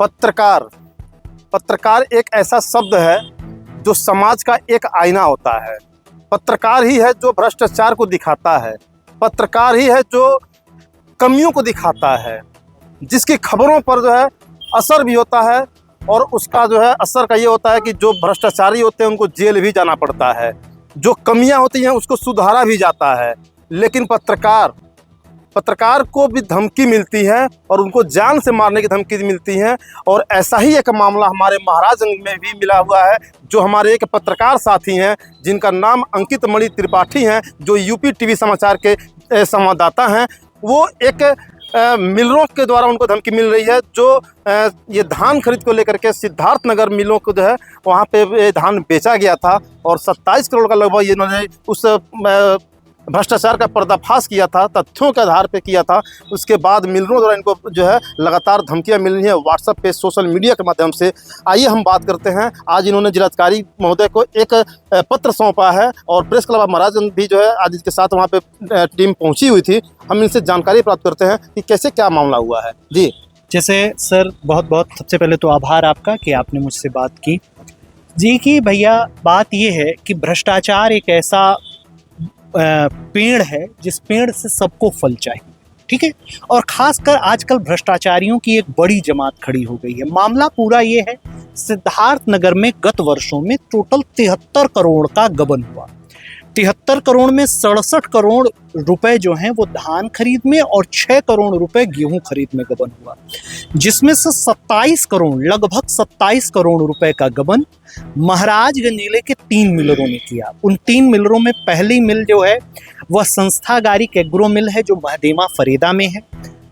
पत्रकार पत्रकार एक ऐसा शब्द है जो समाज का एक आईना होता है। पत्रकार ही है जो भ्रष्टाचार को दिखाता है। पत्रकार ही है जो कमियों को दिखाता है, जिसकी खबरों पर जो है असर भी होता है। और उसका जो है असर का ये होता है कि जो भ्रष्टाचारी होते हैं उनको जेल भी जाना पड़ता है, जो कमियां होती हैं उसको सुधारा भी जाता है। लेकिन पत्रकार को भी धमकी मिलती है और उनको जान से मारने की धमकी मिलती है। और ऐसा ही एक मामला हमारे महाराजगंज में भी मिला हुआ है। जो हमारे एक पत्रकार साथी हैं जिनका नाम अंकित मणि त्रिपाठी हैं, जो यूपी टीवी समाचार के संवाददाता हैं, वो एक मिलरों के द्वारा उनको धमकी मिल रही है। जो ये धान खरीद को लेकर के सिद्धार्थ नगर मिलों को जो है वहाँ पे धान बेचा गया था और 27 करोड़ का लगभग इन्होंने उस भ्रष्टाचार का पर्दाफाश किया था, तथ्यों के आधार पे किया था। उसके बाद मिलरों द्वारा इनको जो है लगातार धमकियां मिल रही हैं व्हाट्सएप पे, सोशल मीडिया के माध्यम से। आइए हम बात करते हैं। आज इन्होंने जिलाधिकारी महोदय को एक पत्र सौंपा है और प्रेस क्लब ऑफ महाराजगंज भी जो है आज इसके साथ वहाँ पे टीम पहुँची हुई थी। हम इनसे जानकारी प्राप्त करते हैं कि कैसे क्या मामला हुआ है। जी जैसे सर, बहुत बहुत सबसे पहले तो आभार आपका कि आपने मुझसे बात की। जी कि भैया, बात ये है कि भ्रष्टाचार एक ऐसा पेड़ है जिस पेड़ से सबको फल चाहिए, ठीक है। और खासकर आजकल भ्रष्टाचारियों की एक बड़ी जमात खड़ी हो गई है। मामला पूरा ये है, सिद्धार्थ नगर में गत वर्षों में टोटल 73 करोड़ का गबन हुआ। 73 करोड़ में 67 करोड़ रुपए जो हैं वो धान खरीद में और 6 करोड़ रुपए गेहूं खरीद में गबन हुआ, जिसमें से 27 करोड़, लगभग 27 करोड़ रुपए का गबन महाराजगंज जिले के 3 मिलरों ने किया। उन 3 मिलरों में पहली मिल जो है वह संस्था गारिक एग्रो मिल है, जो महदेमा फरीदा में है।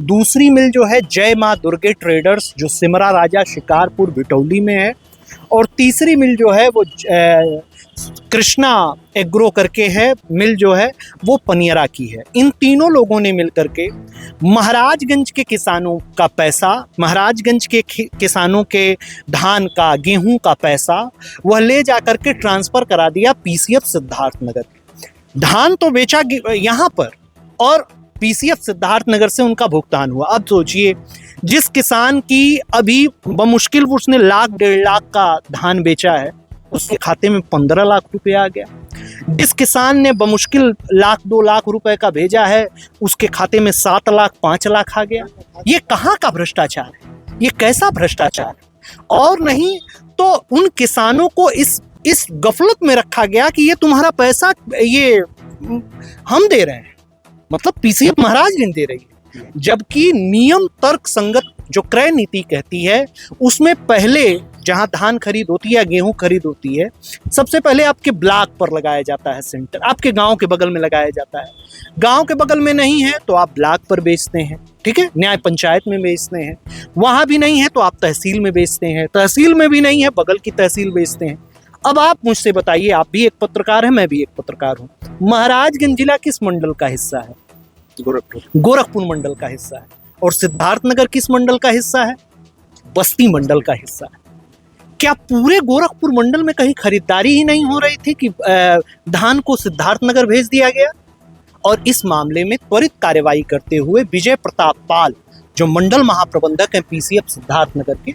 दूसरी मिल जो है जय माँ दुर्गे ट्रेडर्स, जो सिमरा राजा शिकारपुर बिटौली में है। और तीसरी मिल जो है वो कृष्णा एग्रो करके है, मिल जो है वो पनियरा की है। इन तीनों लोगों ने मिलकर के महाराजगंज के किसानों का पैसा, महाराजगंज के किसानों के धान का, गेहूं का पैसा वह ले जाकर के ट्रांसफर करा दिया पीसीएफ सिद्धार्थ नगर। धान तो बेचा यहाँ पर और पीसीएफ सिद्धार्थ नगर से उनका भुगतान हुआ। अब सोचिए, जिस किसान की अभी बमुश्किल उसने 1,00,000-1.5 लाख का धान बेचा है, उसके खाते में 15 लाख रुपए आ गया। जिस किसान ने बमुश्किल 1,00,000-2 लाख रुपए का भेजा है, उसके खाते में 7 लाख 5 लाख आ गया। ये कहाँ का भ्रष्टाचार है? ये कैसा भ्रष्टाचार है? और नहीं तो उन किसानों को इस गफलत में रखा गया कि ये तुम्हारा पैसा ये हम दे रहे हैं, मतलब पीसीएफ महाराजगंज दे रही है। जबकि नियम तर्क संगत जो क्रय नीति कहती है, उसमें पहले जहां धान खरीद होती है, गेहूं खरीद होती है, सबसे पहले आपके ब्लॉक पर लगाया जाता है सेंटर, आपके गांव के बगल में लगाया जाता है। गांव के बगल में नहीं है तो आप ब्लॉक पर बेचते हैं, ठीक है, न्याय पंचायत में बेचते हैं। वहां भी नहीं है तो आप तहसील में बेचते हैं, तहसील में भी नहीं है बगल की तहसील बेचते हैं। अब आप मुझसे बताइए, आप भी एक पत्रकार हैं, मैं भी एक पत्रकार हूँ, महाराजगंज जिला किस मंडल का हिस्सा है? गोरखपुर मंडल का हिस्सा है। और सिद्धार्थ नगर किस मंडल का हिस्सा है? बस्ती मंडल का हिस्सा है। क्या पूरे गोरखपुर मंडल में कहीं खरीदारी ही नहीं हो रही थी कि धान को सिद्धार्थ नगर भेज दिया गया? और इस मामले में त्वरित कार्यवाही करते हुए विजय प्रताप पाल, जो मंडल महाप्रबंधक हैं पीसीएफ सिद्धार्थ नगर के,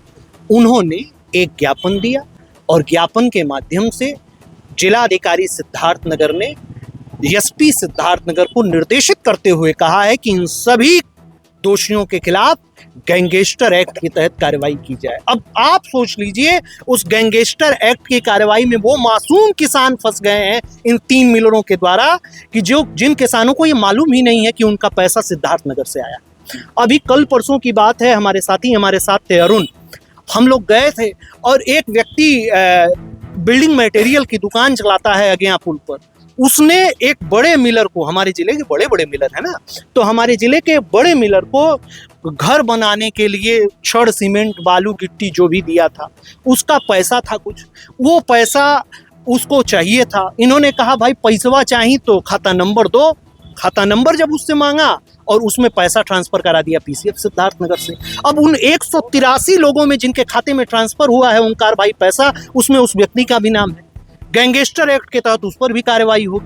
उन्होंने एक ज्ञापन दिया और ज्ञापन के माध्यम से जिलाधिकारी सिद्धार्थ नगर ने एसपी सिद्धार्थ नगर को निर्देशित करते हुए कहा है कि इन सभी दोषियों के खिलाफ गैंगस्टर एक्ट के तहत कार्रवाई की जाए। अब आप सोच लीजिए, उस गैंगस्टर एक्ट की कार्रवाई में वो मासूम किसान फंस गए हैं इन 3 मिलरों के द्वारा, कि जिन किसानों को ये मालूम ही नहीं है कि उनका पैसा सिद्धार्थ नगर से आया। अभी कल परसों की बात है, हमारे साथी हमारे साथ थे अरुण, हम लोग गए थे और एक व्यक्ति बिल्डिंग मटेरियल की दुकान चलाता है अगेया पुल पर। उसने एक बड़े मिलर को, हमारे जिले के बड़े बड़े मिलर है ना, तो हमारे जिले के बड़े मिलर को घर बनाने के लिए छड़, सीमेंट, बालू, गिट्टी जो भी दिया था, उसका पैसा था कुछ, वो पैसा उसको चाहिए था। इन्होंने कहा भाई पैसा चाहिए तो खाता नंबर दो। खाता नंबर जब उससे मांगा और उसमें पैसा ट्रांसफर करा दिया पीसीएफ सिद्धार्थ नगर से। अब उन 183 लोगों में जिनके खाते में ट्रांसफर हुआ है ओंकार भाई पैसा, उसमें उस व्यक्ति का भी नाम है। गैंगस्टर एक्ट के तहत उस पर भी कार्रवाई हो।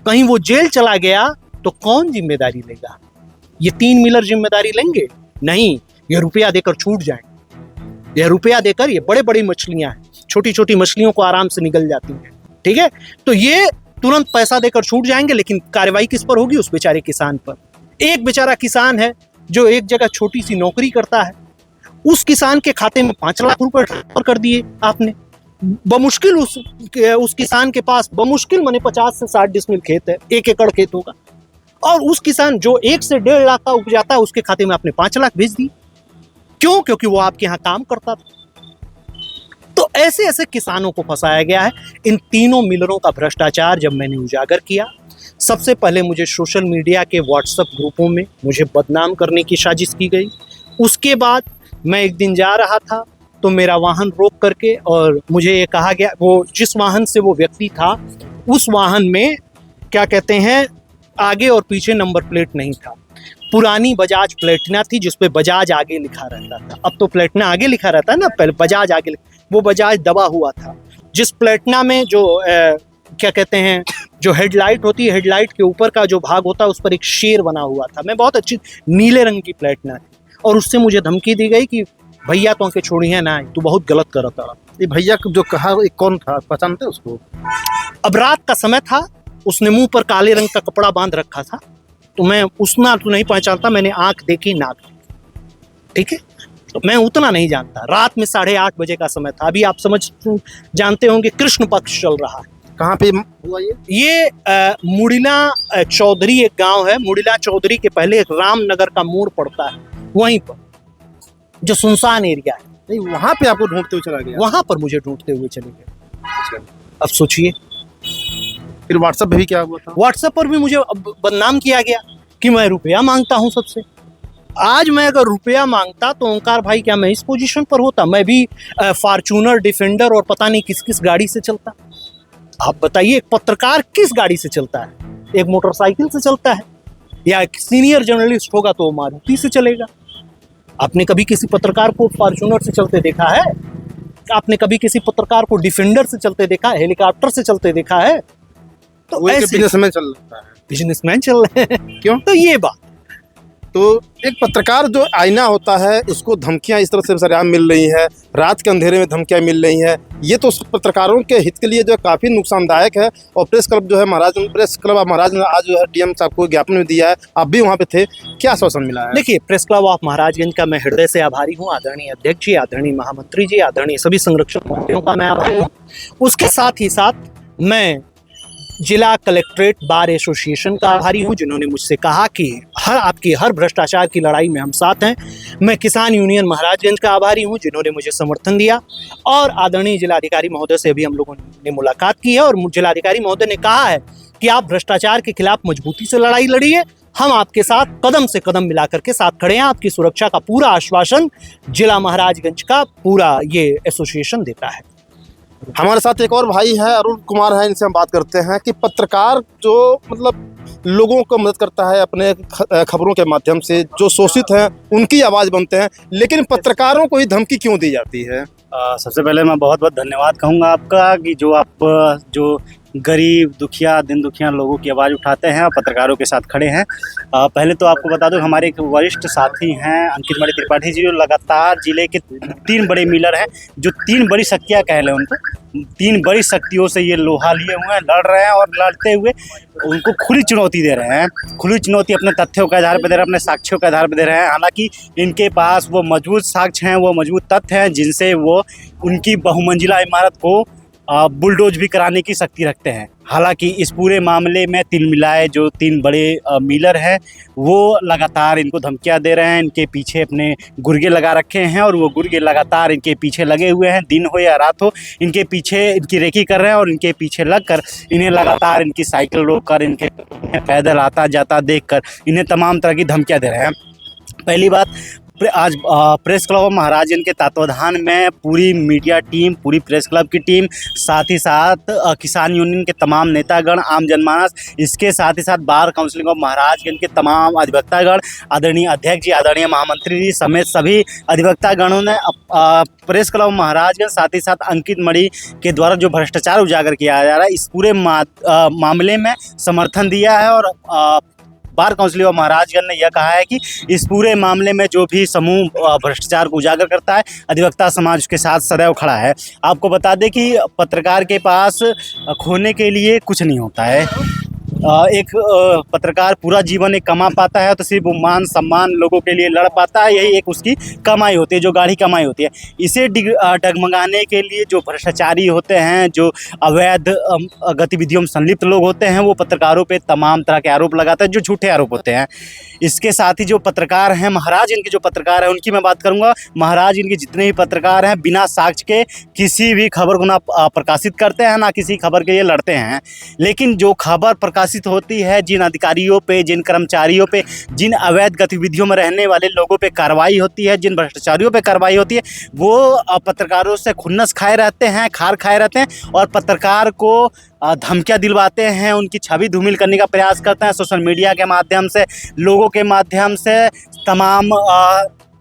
कहीं वो जेल चला गया तो कौन जिम्मेदारी लेगा? ये 3 मिलर जिम्मेदारी लेंगे? नहीं, ये रुपया देकर छूट जाएंगे। यह रुपया देकर ये बड़े बड़ी मछलियां हैं, छोटी छोटी मछलियों को आराम से निगल जाती हैं, ठीक है। तो ये तुरंत पैसा देकर छूट जाएंगे, लेकिन कार्रवाई किस पर होगी? उस बेचारे किसान पर। एक बेचारा किसान है जो एक जगह छोटी सी नौकरी करता है, उस किसान के खाते में 5 लाख रुपए ट्रांसफर कर दिए आपने। बमुश्किल उस किसान के पास बमुश्किल माने 50 से 60 डिसमिल खेत है, 1 एकड़ खेत होगा, और उस किसान जो 1 से 1.5 लाख का उपजाता है, उसके खाते में आपने 5 लाख भेज दिए। क्यों? क्योंकि वो आपके यहाँ काम करता था। तो ऐसे ऐसे किसानों को फंसाया गया है। इन तीनों मिलरों का भ्रष्टाचार जब मैंने उजागर किया, सबसे पहले मुझे सोशल मीडिया के व्हाट्सएप ग्रुपों में मुझे बदनाम करने की साजिश की गई। उसके बाद मैं एक दिन जा रहा था तो मेरा वाहन रोक करके और मुझे ये कहा गया, वो जिस वाहन से वो व्यक्ति था उस वाहन में क्या कहते हैं, आगे और पीछे नंबर प्लेट नहीं था। पुरानी बजाज प्लेटिना थी जिस पे बजाज आगे लिखा रहता था। अब तो प्लेटिना आगे लिखा रहता है ना, पहले बजाज आगे, वो बजाज दबा हुआ था। जिस प्लेटिना में जो क्या कहते हैं, जो हेडलाइट होती है, हेडलाइट के ऊपर का जो भाग होता है उस पर एक शेर बना हुआ था। मैं बहुत अच्छी नीले रंग की प्लेटिना थी, और उससे मुझे धमकी दी गई कि भैया तो के छोड़ी है ना, तू बहुत गलत कर रहा था। ये भैया जो कहा ये कौन था, पहचानते उसको? अब रात का समय था, उसने मुंह पर काले रंग का कपड़ा बांध रखा था, तो मैं उतना तो नहीं पहचानता। मैंने आंख देखी, नाक देखी, ठीक है, तो मैं उतना नहीं जानता। रात में 8:30 बजे का समय था। अभी आप जानते होंगे कृष्ण पक्ष चल रहा है। कहाँ पे हुआ ये? मुड़िला चौधरी एक गांव है। मुड़िला चौधरी के पहले एक रामनगर का मोड़ पड़ता है, वहीं पर जो सुनसान एरिया है। नहीं, वहाँ पे आपको ढूंढते हुए चला गया? वहां पर मुझे ढूंढते हुए चले गए। अब सोचिए, फिर व्हाट्सएप पे भी क्या हुआ था? व्हाट्सएप पर भी मुझे बदनाम किया गया कि मैं रुपया मांगता हूं सबसे। आज मैं अगर रुपया मांगता तो ओंकार भाई, क्या मैं इस पोजीशन पर होता? मैं भी फॉर्च्यूनर, डिफेंडर और पता नहीं किस किस गाड़ी से चलता। आप बताइए, एक पत्रकार किस गाड़ी से चलता है? एक मोटरसाइकिल से चलता है, या एक सीनियर जर्नलिस्ट होगा तो मारुति से चलेगा। आपने कभी किसी पत्रकार को फॉर्च्यूनर से चलते देखा है? आपने कभी किसी पत्रकार को डिफेंडर से चलते देखा है? हेलीकॉप्टर से चलते देखा है? तो ऐसे बिजनेसमैन चल रहा है, बिजनेसमैन चल रहे हैं। क्यों? तो ये बात, तो एक पत्रकार जो आईना होता है, उसको धमकियां इस तरह से सरेआम मिल रही है, रात के अंधेरे में धमकियां मिल रही हैं, ये तो पत्रकारों के हित के लिए जो है काफ़ी नुकसानदायक है। और प्रेस क्लब जो है प्रेस क्लब ऑफ महाराज ने आज जो है डीएम साहब को ज्ञापन भी दिया है, आप भी वहाँ पे थे, क्या आश्वासन मिला है? देखिए, प्रेस क्लब ऑफ महाराजगंज का मैं हृदय से आभारी हूँ। आदरणीय अध्यक्ष जी, आदरणीय महामंत्री जी, आदरणीय सभी संरक्षक मंत्रियों का मैं आभारी हूँ। उसके साथ ही साथ मैं जिला कलेक्ट्रेट बार एसोसिएशन का आभारी हूँ, जिन्होंने मुझसे कहा कि आपकी हर भ्रष्टाचार की लड़ाई में हम साथ हैं। मैं किसान यूनियन महाराजगंज का आभारी हूँ, जिन्होंने मुझे समर्थन दिया। और आदरणीय जिलाधिकारी महोदय से अभी हम लोगों ने मुलाकात की है, और जिलाधिकारी महोदय ने कहा है कि आप भ्रष्टाचार के खिलाफ मजबूती से लड़ाई लड़िए, हम आपके साथ कदम से कदम मिला करके साथ खड़े हैं। आपकी सुरक्षा का पूरा आश्वासन जिला महाराजगंज का पूरा ये एसोसिएशन देता है। हमारे साथ एक और भाई है, अरुण कुमार है, इनसे हम बात करते हैं कि पत्रकार जो मतलब लोगों को मदद करता है अपने खबरों के माध्यम से, जो शोषित हैं उनकी आवाज़ बनते हैं, लेकिन पत्रकारों को ही धमकी क्यों दी जाती है? सबसे पहले मैं बहुत बहुत धन्यवाद कहूँगा आपका कि जो आप जो गरीब दुखिया दिन दुखिया लोगों की आवाज़ उठाते हैं और पत्रकारों के साथ खड़े हैं। पहले तो आपको बता दूं, हमारे एक वरिष्ठ साथी हैं अंकित मणि त्रिपाठी जी, जो लगातार जिले के 3 बड़े मिलर हैं, जो 3 बड़ी शक्तियाँ कह लें उनको, 3 बड़ी शक्तियों से ये लोहा लिए हुए हैं, लड़ रहे हैं, और लड़ते हुए उनको खुली चुनौती दे रहे हैं। खुली चुनौती अपने तथ्यों के आधार पर दे रहे हैं, अपने साक्ष्यों के आधार पर दे रहे हैं। हालांकि इनके पास वो मजबूत साक्ष्य हैं, वो मजबूत तथ्य हैं, जिनसे वो उनकी बहुमंजिला इमारत को बुलडोज भी कराने की शक्ति रखते हैं। हालांकि इस पूरे मामले में तिलमिलाए जो 3 बड़े मिलर हैं, वो लगातार इनको धमकियां दे रहे हैं, इनके पीछे अपने गुर्गे लगा रखे हैं, और वो गुर्गे लगातार इनके पीछे लगे हुए हैं। दिन हो या रात हो, इनके पीछे इनकी रेकी कर रहे हैं, और इनके पीछे लगकर इन्हें लगातार इनकी साइकिल रोककर, इनके पैदल आता जाता देखकर इन्हें तमाम तरह की धमकियाँ दे रहे हैं। पहली बात, आज प्रेस क्लब ऑफ महाराजगंज के तत्वाधान में पूरी मीडिया टीम, पूरी प्रेस क्लब की टीम, साथ ही साथ किसान यूनियन के तमाम नेतागण, आम जनमानस, इसके साथ ही साथ बार काउंसिल ऑफ महाराजगंज के तमाम अधिवक्तागण, आदरणीय अध्यक्ष जी, आदरणीय महामंत्री जी समेत सभी अधिवक्तागणों ने प्रेस क्लब महाराजगंज, साथ ही साथ अंकित मणि के द्वारा जो भ्रष्टाचार उजागर किया जा रहा है, इस पूरे मामले में समर्थन दिया है, और बार काउंसिल ऑफ महाराजगंज ने यह कहा है कि इस पूरे मामले में जो भी समूह भ्रष्टाचार को उजागर करता है, अधिवक्ता समाज उसके साथ सदैव खड़ा है। आपको बता दें कि पत्रकार के पास खोने के लिए कुछ नहीं होता है। एक पत्रकार पूरा जीवन एक कमा पाता है तो सिर्फ वो मान सम्मान लोगों के लिए लड़ पाता है, यही एक उसकी कमाई होती है, जो गाढ़ी कमाई होती है। इसे डगमगाने के लिए जो भ्रष्टाचारी होते हैं, जो अवैध गतिविधियों में संलिप्त लोग होते हैं, वो पत्रकारों पे तमाम तरह के आरोप लगाते हैं जो झूठे आरोप होते हैं। इसके साथ ही जो पत्रकार हैं, महाराज इनके जो पत्रकार हैं उनकी मैं बात करूँगा। महाराज इनके जितने भी पत्रकार हैं बिना साक्ष्य के किसी भी खबर को ना प्रकाशित करते हैं, ना किसी खबर के लिए लड़ते हैं। लेकिन जो खबर प्रकाशित होती है, जिन अधिकारियों पे, जिन कर्मचारियों पे, जिन अवैध गतिविधियों में रहने वाले लोगों पे कार्रवाई होती है, जिन भ्रष्टाचारियों पे कार्रवाई होती है, वो पत्रकारों से खुन्नस खाए रहते हैं, खार खाए रहते हैं और पत्रकार को धमकियाँ दिलवाते हैं, उनकी छवि धूमिल करने का प्रयास करते हैं। सोशल मीडिया के माध्यम से, लोगों के माध्यम से, तमाम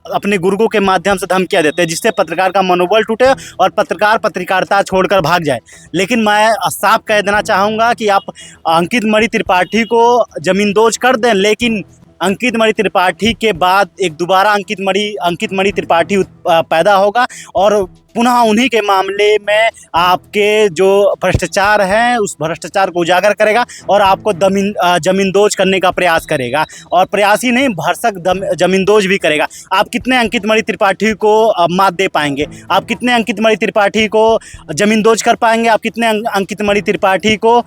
अपने गुर्गों के माध्यम से धमकियाँ देते हैं, जिससे पत्रकार का मनोबल टूटे और पत्रकार पत्रकारिता छोड़कर भाग जाए। लेकिन मैं साफ कह देना चाहूँगा कि आप अंकित मणि त्रिपाठी को ज़मींदोज कर दें, लेकिन अंकित मणि त्रिपाठी के बाद एक दोबारा अंकित मणि त्रिपाठी पैदा होगा और पुनः उन्हीं के मामले में आपके जो भ्रष्टाचार हैं उस भ्रष्टाचार को उजागर करेगा और आपको ज़मींदोज करने का प्रयास करेगा। और प्रयास ही नहीं, भरसक ज़मींदोज भी करेगा। आप कितने अंकित मणि त्रिपाठी को मात दे पाएंगे? आप कितने अंकित मणि त्रिपाठी को ज़मींदोज कर पाएंगे? आप कितने अंकित मणि त्रिपाठी को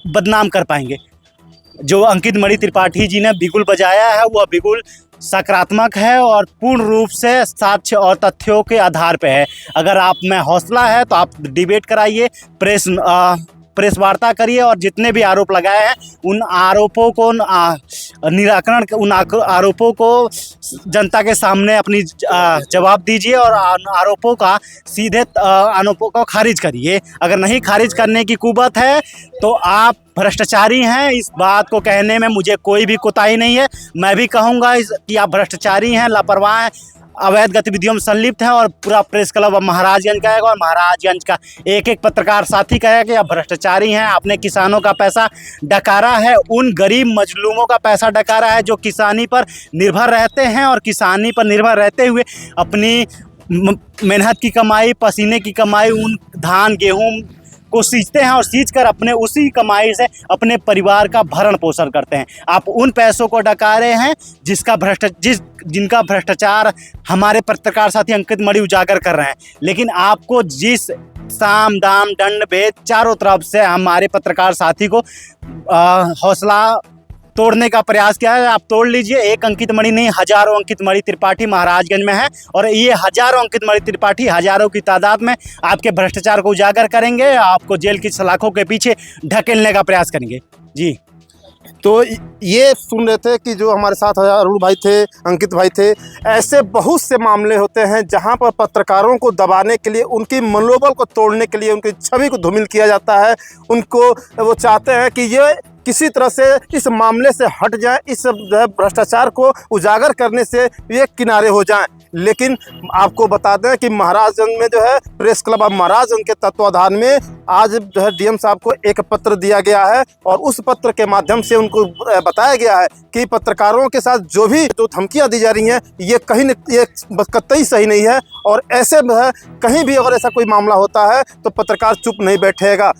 बदनाम कर पाएंगे? जो अंकित मणि त्रिपाठी जी ने बिगुल बजाया है वह बिगुल सकारात्मक है और पूर्ण रूप से साक्ष्य और तथ्यों के आधार पर है। अगर आप में हौसला है तो आप डिबेट कराइए, प्रेस वार्ता करिए और जितने भी आरोप लगाए हैं उन आरोपों को निराकरण, उन आरोपों को जनता के सामने अपनी जवाब दीजिए और आरोपों को खारिज करिए। अगर नहीं खारिज करने की कुवत है तो आप भ्रष्टाचारी हैं। इस बात को कहने में मुझे कोई भी कोताही नहीं है। मैं भी कहूँगा कि आप भ्रष्टाचारी हैं, लापरवाह हैं, अवैध गतिविधियों में संलिप्त हैं और पूरा प्रेस क्लब महाराजगंज कहेगा और महाराजगंज का एक एक पत्रकार साथी कहेगा कि आप भ्रष्टाचारी हैं। आपने किसानों का पैसा डकारा है, उन गरीब मजलूमों का पैसा डकारा है जो किसानी पर निर्भर रहते हैं और किसानी पर निर्भर रहते हुए अपनी मेहनत की कमाई, पसीने की कमाई, उन धान गेहूँ को सींचते हैं और सींचकर अपने उसी कमाई से अपने परिवार का भरण पोषण करते हैं। आप उन पैसों को डकारे हैं जिनका भ्रष्टाचार हमारे पत्रकार साथी अंकित मणि उजागर कर रहे हैं। लेकिन आपको जिस साम दाम दंड भेद चारों तरफ से हमारे पत्रकार साथी को हौसला तोड़ने का प्रयास किया है, आप तोड़ लीजिए। एक अंकित मणि नहीं, हजारों अंकित मणि त्रिपाठी महाराजगंज में है और ये हजारों अंकित मणि त्रिपाठी हजारों की तादाद में आपके भ्रष्टाचार को उजागर करेंगे, आपको जेल की सलाखों के पीछे ढकेलने का प्रयास करेंगे। जी, तो ये सुन रहे थे कि जो हमारे साथ अरुण भाई थे, अंकित भाई थे, ऐसे बहुत से मामले होते हैं जहां पर पत्रकारों को दबाने के लिए, उनकी मनोबल को तोड़ने के लिए, उनकी छवि को धूमिल किया जाता है। उनको वो चाहते हैं कि ये किसी तरह से इस मामले से हट जाए, इस भ्रष्टाचार को उजागर करने से ये किनारे हो जाएं। लेकिन आपको बता दें कि महाराजगंज में जो है प्रेस क्लब ऑफ महाराजगंज के तत्वाधान में आज जो है डीएम साहब को एक पत्र दिया गया है और उस पत्र के माध्यम से उनको बताया गया है कि पत्रकारों के साथ जो धमकियां दी जा रही हैं ये कतई सही नहीं है और ऐसे में कहीं भी अगर ऐसा कोई मामला होता है तो पत्रकार चुप नहीं बैठेगा।